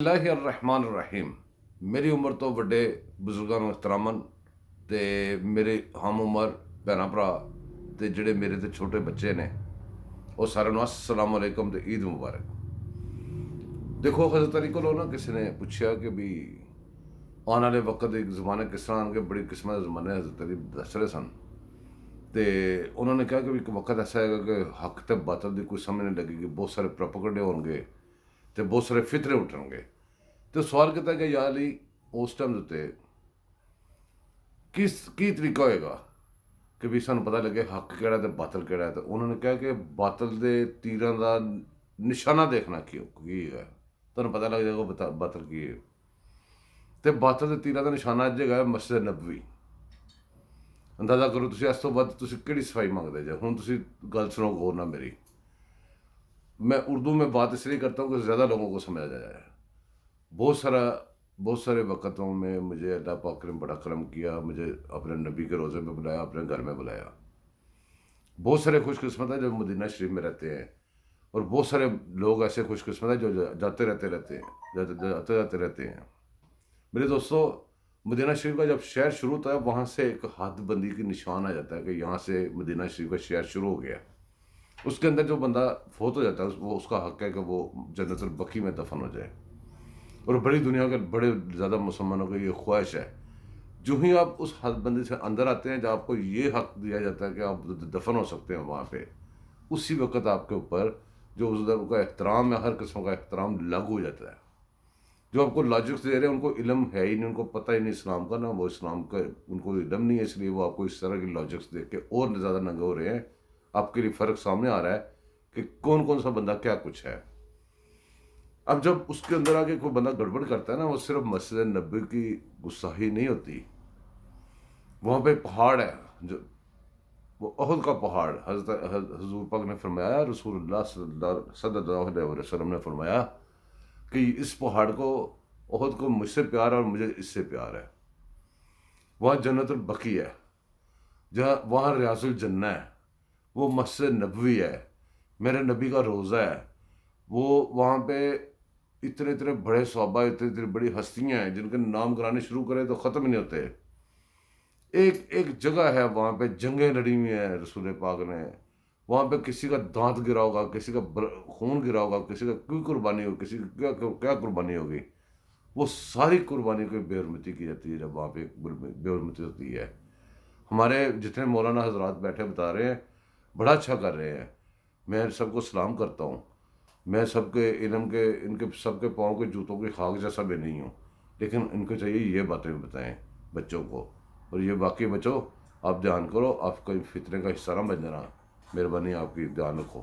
اللہ الرحمن الرحیم۔ میری عمر تو بڑے بزرگاں نوں احترامن تے میرے ہم عمر بھੈਣਾਂ ਭਰਾ تے جڑے میرے تے چھوٹے بچے نے وہ سارے نوں السلام علیکم تے عید مبارک۔ دیکھو حضرت علی کو نا کسی نے پوچھا کہ بھی آنے والے وقت ایک زمانے کس طرح آن کے بڑی قسمت کے زمانے حضرت علی دس رہے سن تے انہوں نے کہا کہ ایک وقت ایسا ہے گا کہ حق تے باطل دی کوئی سمجھ نہیں لگے گی، بہت سارے پروپیگنڈے ہون گے تے بہت سارے فتنے اٹھن گے۔ تو سوال کیتا کہ یا علی اس ٹائم تے کی طریقہ ہوئے گا کہ بھی سانوں پتہ لگے حق کیڑا تے باطل کیڑا ہے۔ تو انہوں نے کہا کہ باطل دے تیراں دا نشانہ دیکھنا کی ہے، تمہیں پتہ لگ جائے گا باطل کی ہے۔ تے باطل دے تیراں دا نشانہ اج ہے مسجد نبوی۔ اندازہ کرو تسی اس تو بعد تسی کیڑی صفائی مانگدے جے۔ ہن تسی گل سنو غور نہ میری، میں اردو میں بات اس لیے کرتا ہوں کہ زیادہ لوگوں کو سمجھا جائے۔ بہت سارے وقتوں میں مجھے اللہ پاک نے بڑا کرم کیا، مجھے اپنے نبی کے روزے میں بلایا، اپنے گھر میں بلایا۔ بہت سارے خوش قسمت ہیں جو مدینہ شریف میں رہتے ہیں، اور بہت سارے لوگ ایسے خوش قسمت ہیں جو جاتے رہتے ہیں۔ میرے دوستو، مدینہ شریف کا جب شہر شروع ہوتا ہے وہاں سے ایک حد بندی کی نشان آ جاتا ہے کہ یہاں سے مدینہ شریف کا شہر شروع ہو گیا۔ اس کے اندر جو بندہ فوت ہو جاتا ہے وہ اس کا حق ہے کہ وہ جنت البقیع میں دفن ہو جائے۔ اور بڑی دنیا کے بڑے زیادہ مسلمانوں کی یہ خواہش ہے، جو ہی آپ اس حد بندی سے اندر آتے ہیں جب آپ کو یہ حق دیا جاتا ہے کہ آپ دفن ہو سکتے ہیں وہاں پہ، اسی وقت آپ کے اوپر جو اس کا احترام ہے، ہر قسم کا احترام لاگو ہو جاتا ہے۔ جو آپ کو لاجکس دے رہے ہیں ان کو علم ہے ہی نہیں، ان کو پتہ ہی نہیں اسلام کا، نہ وہ اسلام کا ان کو علم نہیں ہے، اس لیے وہ آپ کو اس طرح کی لاجکس دے کے اور زیادہ ننگے ہو رہے ہیں۔ آپ کے لیے فرق سامنے آ رہا ہے کہ کون سا بندہ کیا کچھ ہے۔ اب جب اس کے اندر آگے کوئی بندہ گڑبڑ کرتا ہے نا، وہ صرف مسجد نبوی کی گستاخی نہیں ہوتی، وہاں پہ پہاڑ ہے جو وہ احد کا پہاڑ۔ حضور پاک نے فرمایا، رسول اللہ صلی اللہ علیہ وسلم نے فرمایا کہ اس پہاڑ کو، احد کو مجھ سے پیار ہے اور مجھے اس سے پیار ہے۔ وہاں جنت البقیع ہے، جہاں وہاں ریاض الجنہ ہے، وہ مسجد نبوی ہے، میرے نبی کا روزہ ہے۔ وہ وہاں پہ اتنے بڑے صحابہ، اتنی بڑی ہستیاں ہیں جن کے نام کرانے شروع کرے تو ختم ہی نہیں ہوتے۔ ایک جگہ ہے وہاں پہ جنگیں لڑی ہوئی ہیں رسول پاک نے، وہاں پہ کسی کا دانت گرا ہوگا، کسی کا خون گرا ہوگا، کسی کا کوئی قربانی ہوگی، کسی کی کیا قربانی ہوگی، وہ ساری قربانی کو بے حرمتی کی جاتی ہے۔ جب وہاں پہ بے حرمتی ہوتی ہے، ہمارے جتنے مولانا حضرات بیٹھے بتا رہے ہیں بڑا اچھا کر رہے ہیں، میں سب کو سلام کرتا ہوں۔ میں سب کے علم کے، ان کے سب کے پاؤں کے جوتوں کی خاک جیسا بھی نہیں ہوں، لیکن ان کو چاہیے یہ باتیں بتائیں بچوں کو، اور یہ باقی بچوں آپ دھیان کرو، آپ کوئی فتنے کا حصہ نہ بن جانا۔ مہربانی آپ کی دھیان رکھو۔